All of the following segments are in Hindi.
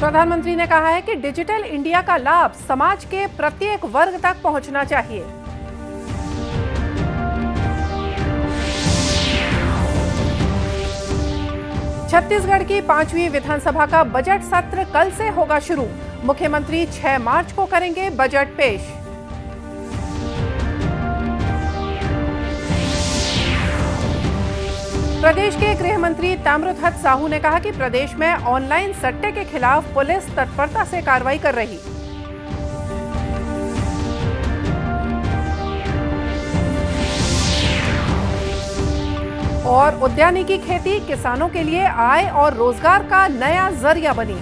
प्रधानमंत्री ने कहा है कि डिजिटल इंडिया का लाभ समाज के प्रत्येक वर्ग तक पहुंचना चाहिए। छत्तीसगढ़ की 5वीं विधानसभा का बजट सत्र कल से होगा शुरू। मुख्यमंत्री 6 मार्च को करेंगे बजट पेश। प्रदेश के गृह मंत्री ताम्रध्वज साहू ने कहा कि प्रदेश में ऑनलाइन सट्टे के खिलाफ पुलिस तत्परता से कार्रवाई कर रही। और उद्यानिकी खेती किसानों के लिए आय और रोजगार का नया जरिया बनी।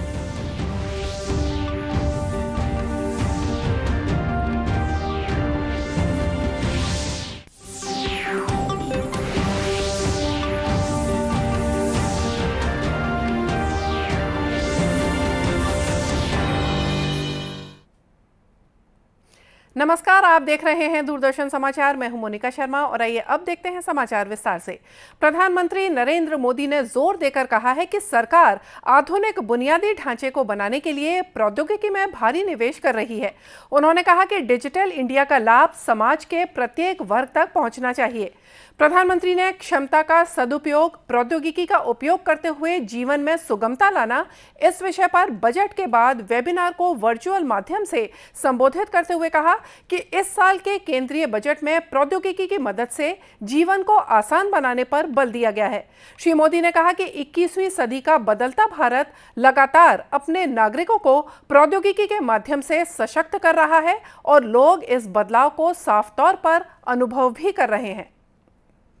नमस्कार, आप देख रहे हैं दूरदर्शन समाचार। मैं हूं मोनिका शर्मा और आइए अब देखते हैं समाचार विस्तार से। प्रधानमंत्री नरेंद्र मोदी ने जोर देकर कहा है कि सरकार आधुनिक बुनियादी ढांचे को बनाने के लिए प्रौद्योगिकी में भारी निवेश कर रही है। उन्होंने कहा कि डिजिटल इंडिया का लाभ समाज के प्रत्येक वर्ग तक पहुंचना चाहिए। प्रधानमंत्री ने क्षमता का सदुपयोग, प्रौद्योगिकी का उपयोग करते हुए जीवन में सुगमता लाना, इस विषय पर बजट के बाद वेबिनार को वर्चुअल माध्यम से संबोधित करते हुए कहा कि इस साल के केंद्रीय बजट में प्रौद्योगिकी की मदद से जीवन को आसान बनाने पर बल दिया गया है। श्री मोदी ने कहा कि 21वीं सदी का बदलता भारत लगातार अपने नागरिकों को प्रौद्योगिकी के माध्यम से सशक्त कर रहा है और लोग इस बदलाव को साफ तौर पर अनुभव भी कर रहे हैं।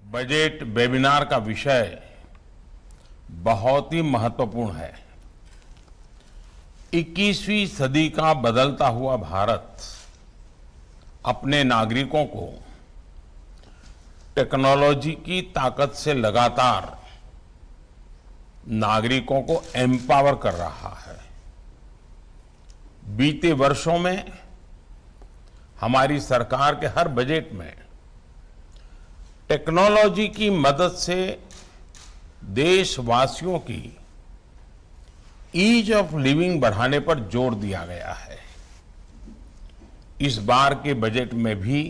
बजट वेबिनार का विषय बहुत ही महत्वपूर्ण है। 21वीं सदी का बदलता हुआ भारत अपने नागरिकों को टेक्नोलॉजी की ताकत से लगातार नागरिकों को एम्पावर कर रहा है। बीते वर्षों में हमारी सरकार के हर बजट में टेक्नोलॉजी की मदद से देशवासियों की ईज ऑफ लिविंग बढ़ाने पर जोर दिया गया है। इस बार के बजट में भी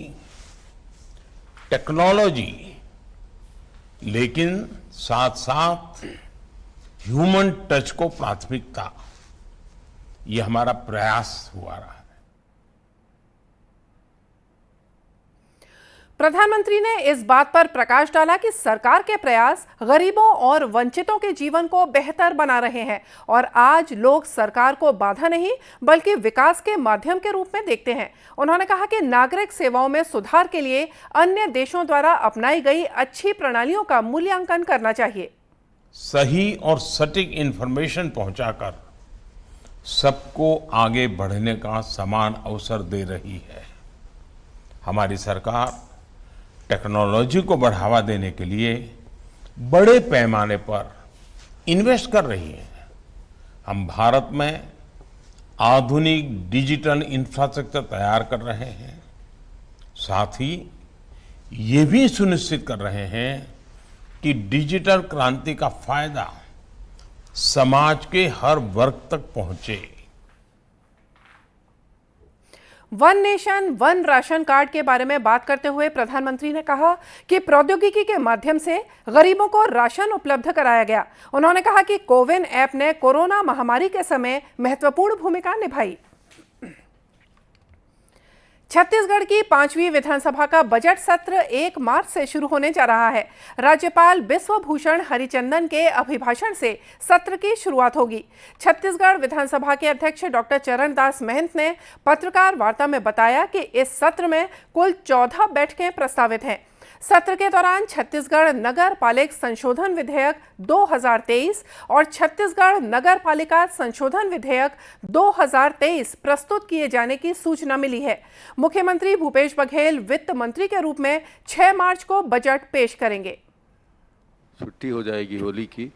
टेक्नोलॉजी, लेकिन साथ साथ ह्यूमन टच को प्राथमिकता, ये हमारा प्रयास हुआ रहा है। प्रधानमंत्री ने इस बात पर प्रकाश डाला कि सरकार के प्रयास गरीबों और वंचितों के जीवन को बेहतर बना रहे हैं और आज लोग सरकार को बाधा नहीं बल्कि विकास के माध्यम के रूप में देखते हैं। उन्होंने कहा कि नागरिक सेवाओं में सुधार के लिए अन्य देशों द्वारा अपनाई गई अच्छी प्रणालियों का मूल्यांकन करना चाहिए। सही और सटीक इंफॉर्मेशन पहुंचाकर सबको आगे बढ़ने का समान अवसर दे रही है। हमारी सरकार टेक्नोलॉजी को बढ़ावा देने के लिए बड़े पैमाने पर इन्वेस्ट कर रही है। हम भारत में आधुनिक डिजिटल इंफ्रास्ट्रक्चर तैयार कर रहे हैं, साथ ही ये भी सुनिश्चित कर रहे हैं कि डिजिटल क्रांति का फायदा समाज के हर वर्ग तक पहुंचे। One nation one ration card के बारे में बात करते हुए प्रधानमंत्री ने कहा कि प्रौद्योगिकी के माध्यम से गरीबों को राशन उपलब्ध कराया गया। उन्होंने कहा कि कोविन ऐप ने कोरोना महामारी के समय महत्वपूर्ण भूमिका निभाई। छत्तीसगढ़ की 5वीं विधानसभा का बजट सत्र 1 मार्च से शुरू होने जा रहा है। राज्यपाल बिश्वभूषण हरिचंदन के अभिभाषण से सत्र की शुरुआत होगी। छत्तीसगढ़ विधानसभा के अध्यक्ष डॉक्टर चरणदास महंत ने पत्रकार वार्ता में बताया कि इस सत्र में कुल 14 बैठकें प्रस्तावित हैं। सत्र के दौरान छत्तीसगढ़ नगर पालिक संशोधन विधेयक 2023 और छत्तीसगढ़ नगर पालिका संशोधन विधेयक 2023 प्रस्तुत किए जाने की सूचना मिली है। मुख्यमंत्री भूपेश बघेल वित्त मंत्री के रूप में 6 मार्च को बजट पेश करेंगे। छुट्टी हो जाएगी होली की,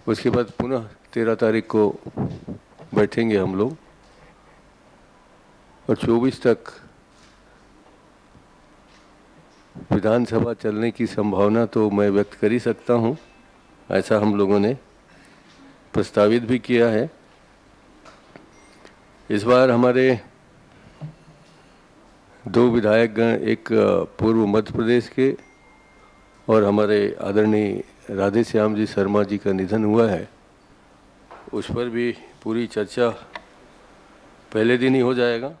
उसके बाद पुनः 13 तारीख को बैठेंगे हम लोग और 24 तक विधानसभा चलने की संभावना तो मैं व्यक्त कर ही सकता हूं। ऐसा हम लोगों ने प्रस्तावित भी किया है। इस बार हमारे 2 विधायकगण, एक पूर्व मध्य प्रदेश के और हमारे आदरणीय राधेश्याम जी शर्मा जी का निधन हुआ है, उस पर भी पूरी चर्चा पहले दिन ही हो जाएगा।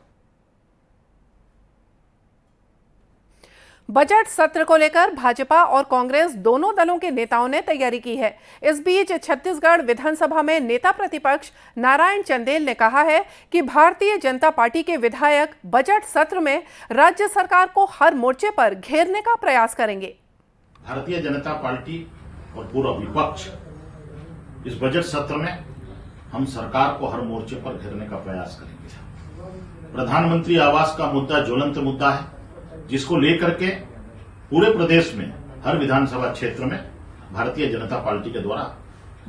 बजट सत्र को लेकर भाजपा और कांग्रेस दोनों दलों के नेताओं ने तैयारी की है। इस बीच छत्तीसगढ़ विधानसभा में नेता प्रतिपक्ष नारायण चंदेल ने कहा है कि भारतीय जनता पार्टी के विधायक बजट सत्र में राज्य सरकार को हर मोर्चे पर घेरने का प्रयास करेंगे। भारतीय जनता पार्टी और पूरा विपक्ष इस बजट सत्र में हम सरकार को हर मोर्चे पर घेरने का प्रयास करेंगे। प्रधानमंत्री आवास का मुद्दा ज्वलंत मुद्दा है, जिसको लेकर के पूरे प्रदेश में हर विधानसभा क्षेत्र में भारतीय जनता पार्टी के द्वारा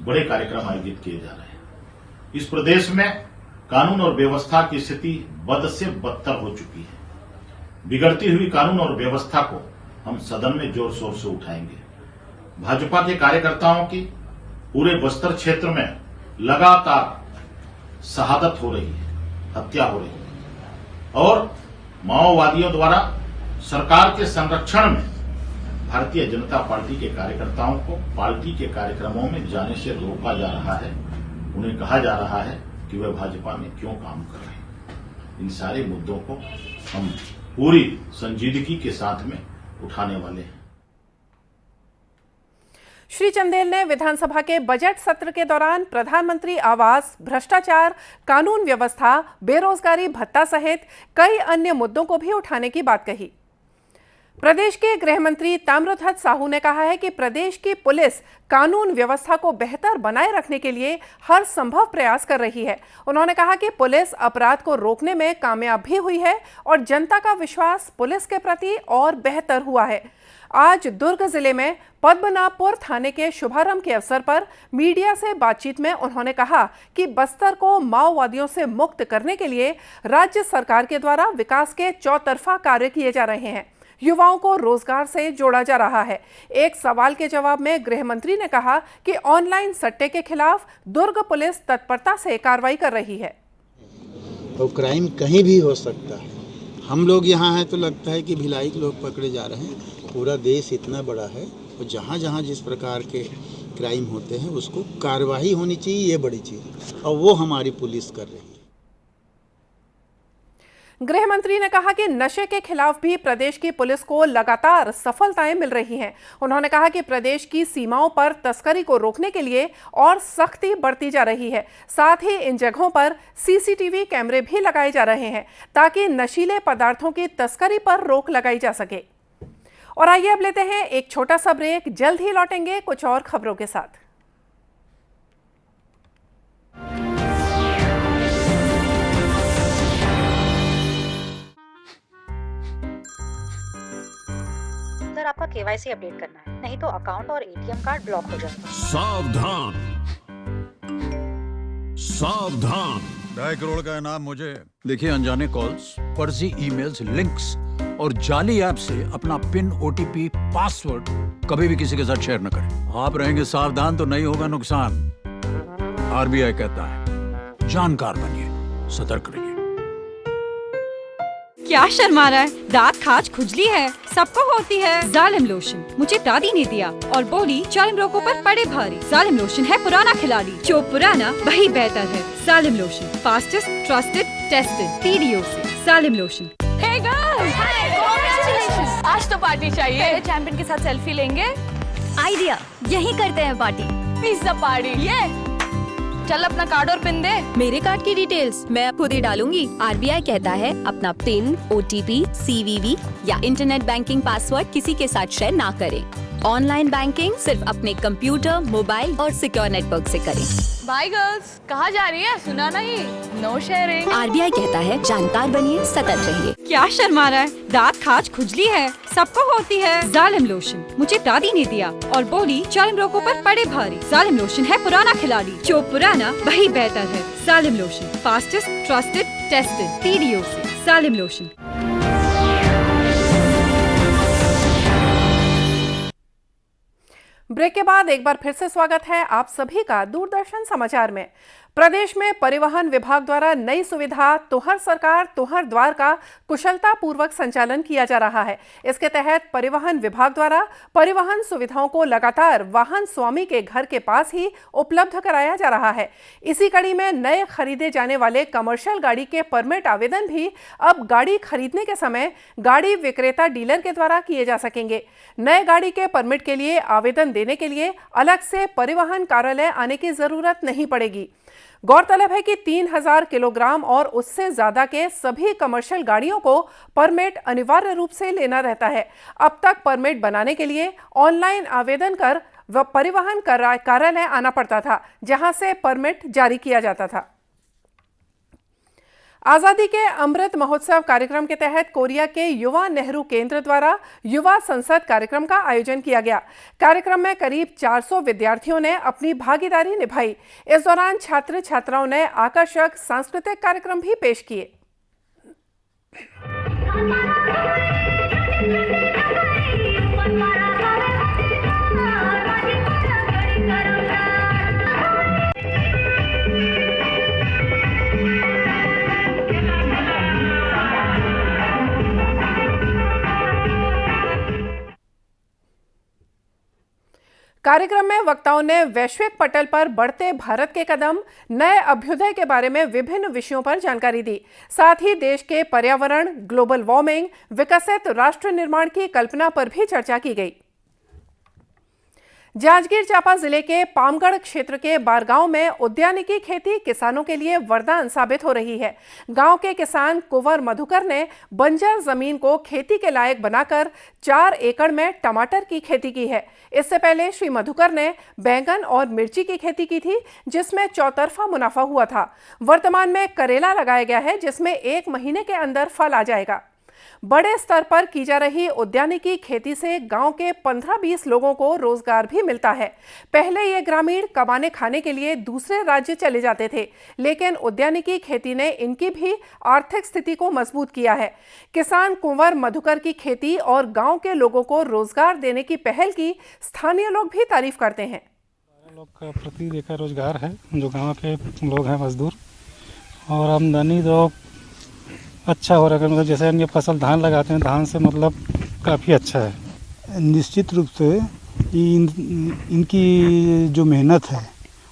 बड़े कार्यक्रम आयोजित किए जा रहे हैं। इस प्रदेश में कानून और व्यवस्था की स्थिति बद से बदतर हो चुकी है। बिगड़ती हुई कानून और व्यवस्था को हम सदन में जोर शोर से उठाएंगे। भाजपा के कार्यकर्ताओं की पूरे बस्तर क्षेत्र में लगातार शहादत हो रही है, हत्या हो रही है और माओवादियों द्वारा सरकार के संरक्षण में भारतीय जनता पार्टी के कार्यकर्ताओं को पार्टी के कार्यक्रमों में जाने से रोका जा रहा है। उन्हें कहा जा रहा है कि वे भाजपा में क्यों काम कर रहे हैं। इन सारे मुद्दों को हम पूरी संजीदगी के साथ में उठाने वाले हैं। श्री चंदेल ने विधानसभा के बजट सत्र के दौरान प्रधानमंत्री आवास, भ्रष्टाचार, कानून व्यवस्था, बेरोजगारी भत्ता सहित कई अन्य मुद्दों को भी उठाने की बात कही। प्रदेश के गृह मंत्री ताम्रध्वज साहू ने कहा है कि प्रदेश की पुलिस कानून व्यवस्था को बेहतर बनाए रखने के लिए हर संभव प्रयास कर रही है। उन्होंने कहा कि पुलिस अपराध को रोकने में कामयाब भी हुई है और जनता का विश्वास पुलिस के प्रति और बेहतर हुआ है। आज दुर्ग जिले में पद्मनाभपुर थाने के शुभारंभ के अवसर पर मीडिया से बातचीत में उन्होंने कहा कि बस्तर को माओवादियों से मुक्त करने के लिए राज्य सरकार के द्वारा विकास के चौतरफा कार्य किए जा रहे हैं। युवाओं को रोजगार से जोड़ा जा रहा है। एक सवाल के जवाब में गृह मंत्री ने कहा कि ऑनलाइन सट्टे के खिलाफ दुर्ग पुलिस तत्परता से कार्रवाई कर रही है। तो क्राइम कहीं भी हो सकता है। हम लोग यहाँ हैं तो लगता है कि भिलाई के लोग पकड़े जा रहे हैं। पूरा देश इतना बड़ा है और जहाँ जहाँ जिस प्रकार के क्राइम होते हैं उसको कार्रवाई होनी चाहिए, ये बड़ी चीज़, और वो हमारी पुलिस कर रही है। गृह मंत्री ने कहा कि नशे के खिलाफ भी प्रदेश की पुलिस को लगातार सफलताएं मिल रही हैं। उन्होंने कहा कि प्रदेश की सीमाओं पर तस्करी को रोकने के लिए और सख्ती बढ़ती जा रही है। साथ ही इन जगहों पर सीसीटीवी कैमरे भी लगाए जा रहे हैं ताकि नशीले पदार्थों की तस्करी पर रोक लगाई जा सके। और आइए अब लेते हैं एक छोटा सा ब्रेक। जल्द ही लौटेंगे कुछ और खबरों के साथ। आपका केवाईसी अपडेट करना है, नहीं तो अकाउंट और एटीएम कार्ड ब्लॉक हो जाएगा। सावधान सावधान। 2.5 करोड़ का इनाम मुझे। देखिए, अनजाने कॉल्स, फर्जी ईमेल्स, लिंक्स और जाली ऐप से अपना पिन, ओटीपी, पासवर्ड कभी भी किसी के साथ शेयर न करें। आप रहेंगे सावधान तो नहीं होगा नुकसान। आरबीआई कहता है, जानकार बनिए, सतर्क रहिए। क्या शर्मा रहा है? दांत, खाज, खुजली है, सबको होती है। जालिम लोशन मुझे दादी ने दिया और बोली जालिम लोगों पर पड़े भारी। जालिम लोशन है पुराना खिलाड़ी, जो पुराना वही बेहतर है। जालिम lotion, fastest, trusted, tested, PDO से। जालिम लोशन। हे गर्ल्स, कांग्रेचुलेशंस। आज तो पार्टी चाहिए। पहले चैंपियन के साथ सेल्फी लेंगे। आइडिया, यही करते हैं पार्टी। Pizza party. ये चल अपना कार्ड और पिन दे। मेरे कार्ड की डिटेल्स मैं खुद ही डालूंगी। आरबीआई कहता है अपना पिन, ओटीपी, सीवीवी या इंटरनेट बैंकिंग पासवर्ड किसी के साथ शेयर ना करें। ऑनलाइन बैंकिंग सिर्फ अपने कंप्यूटर, मोबाइल और सिक्योर नेटवर्क से करें। बाय गर्ल्स, कहाँ जा रही है? सुना नहीं, नो शेयरिंग। आरबीआई कहता है जानकार बनिए, सतर्क रहिए। क्या शर्मा रहा है? दांत, खाज, खुजली है, सबको होती है। जालिम लोशन मुझे दादी ने दिया और बोली जालिम लोगों पर पड़े भारी। जालिम लोशन है पुराना खिलाड़ी, जो पुराना वही बेहतर है। जालिम lotion, fastest, trusted, tested, PDO से। जालिम लोशन। ब्रेक के बाद एक बार फिर से स्वागत है आप सभी का दूरदर्शन समाचार में। प्रदेश में परिवहन विभाग द्वारा नई सुविधा तुहर सरकार तुहर द्वार का कुशलता पूर्वक संचालन किया जा रहा है। इसके तहत परिवहन विभाग द्वारा परिवहन सुविधाओं को लगातार वाहन स्वामी के घर के पास ही उपलब्ध कराया जा रहा है। इसी कड़ी में नए खरीदे जाने वाले कमर्शियल गाड़ी के परमिट आवेदन भी अब गाड़ी खरीदने के समय गाड़ी विक्रेता डीलर के द्वारा किए जा सकेंगे। नए गाड़ी के परमिट के लिए आवेदन देने के लिए अलग से परिवहन कार्यालय आने की जरूरत नहीं पड़ेगी। गौरतलब है कि 3000 किलोग्राम और उससे ज्यादा के सभी कमर्शियल गाड़ियों को परमिट अनिवार्य रूप से लेना रहता है। अब तक परमिट बनाने के लिए ऑनलाइन आवेदन कर परिवहन कार्यालय आना पड़ता था, जहां से परमिट जारी किया जाता था। आजादी के अमृत महोत्सव कार्यक्रम के तहत कोरिया के युवा नेहरू केंद्र द्वारा युवा संसद कार्यक्रम का आयोजन किया गया। कार्यक्रम में करीब 400 विद्यार्थियों ने अपनी भागीदारी निभाई। इस दौरान छात्र छात्राओं ने आकर्षक सांस्कृतिक कार्यक्रम भी पेश किए। कार्यक्रम में वक्ताओं ने वैश्विक पटल पर बढ़ते भारत के कदम, नए अभ्युदय के बारे में विभिन्न विषयों पर जानकारी दी। साथ ही देश के पर्यावरण, ग्लोबल वार्मिंग, विकसित राष्ट्र निर्माण की कल्पना पर भी चर्चा की गई। जांजगीर चांपा जिले के पामगढ़ क्षेत्र के बारगांव में उद्यानिकी खेती किसानों के लिए वरदान साबित हो रही है। गांव के किसान कुंवर मधुकर ने बंजर जमीन को खेती के लायक बनाकर 4 एकड़ में टमाटर की खेती की है। इससे पहले श्री मधुकर ने बैंगन और मिर्ची की खेती की थी, जिसमें चौतरफा मुनाफा हुआ था। वर्तमान में करेला लगाया गया है, जिसमें 1 महीने के अंदर फल आ जाएगा। बड़े स्तर पर की जा रही उद्यानिकी खेती से गांव के 15-20 लोगों को रोजगार भी मिलता है। पहले ये ग्रामीण कमाने खाने के लिए दूसरे राज्य चले जाते थे, लेकिन उद्यानिकी खेती ने इनकी भी आर्थिक स्थिति को मजबूत किया है। किसान कुंवर मधुकर की खेती और गांव के लोगों को रोजगार देने की पहल की स्थानीय लोग भी तारीफ करते हैं। लोग का प्रति देखा रोजगार है, जो गाँव के लोग हैं मजदूर, और आमदनी तो अच्छा हो रहा है। मतलब जैसे ये फसल धान लगाते हैं, धान से मतलब काफ़ी अच्छा है। निश्चित रूप से इनकी जो मेहनत है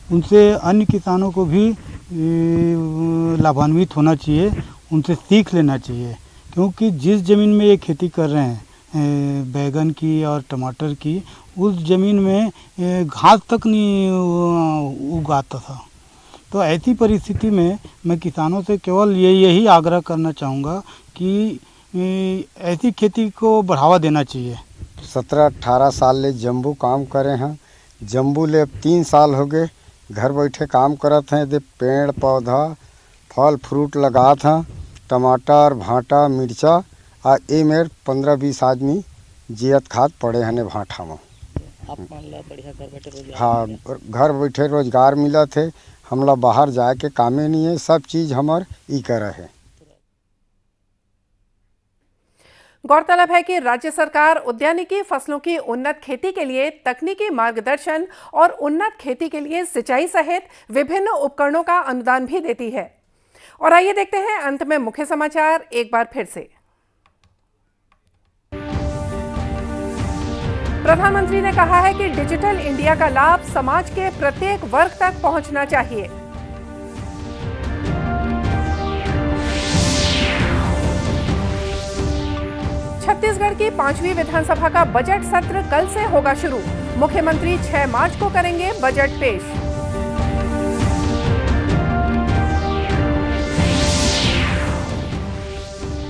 उनसे अन्य किसानों को भी लाभान्वित होना चाहिए, उनसे सीख लेना चाहिए। क्योंकि जिस ज़मीन में ये खेती कर रहे हैं बैगन की और टमाटर की, उस ज़मीन में घास तक नहीं उगाता था। तो ऐसी परिस्थिति में मैं किसानों से केवल यही आग्रह करना चाहूँगा कि ऐसी खेती को बढ़ावा देना चाहिए। 17-18 साल ले जम्बू काम करे हैं। जम्बू ले 3 साल हो गए घर बैठे काम करत हैं। दे पेड़ पौधा फल फ्रूट लगात हैं, टमाटर भाटा मिर्चा। आ ए मेर 15-20 आदमी जियत खाद पड़े हैं भाटा में। हाँ, घर बैठे रोजगार मिला थे। हमला बाहर जाए के कामे नहीं है, सब चीज हमार ई करे है। गौरतलब है कि राज्य सरकार उद्यानिकी फसलों की उन्नत खेती के लिए तकनीकी मार्गदर्शन और उन्नत खेती के लिए सिंचाई सहित विभिन्न उपकरणों का अनुदान भी देती है। और आइए देखते हैं अंत में मुख्य समाचार एक बार फिर से। प्रधानमंत्री ने कहा है कि डिजिटल इंडिया का लाभ समाज के प्रत्येक वर्ग तक पहुंचना चाहिए। छत्तीसगढ़ की 5वीं विधानसभा का बजट सत्र कल से होगा शुरू। मुख्यमंत्री 6 मार्च को करेंगे बजट पेश।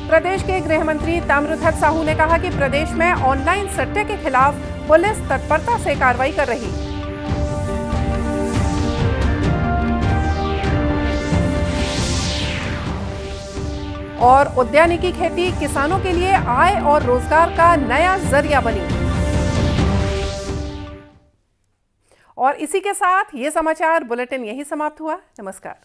प्रदेश के गृह मंत्री ताम्रध्वज साहू ने कहा कि प्रदेश में ऑनलाइन सट्टे के खिलाफ पुलिस तत्परता से कार्रवाई कर रही। और उद्यानिकी खेती किसानों के लिए आय और रोजगार का नया जरिया बनी। और इसी के साथ ये समाचार बुलेटिन यही समाप्त हुआ। नमस्कार।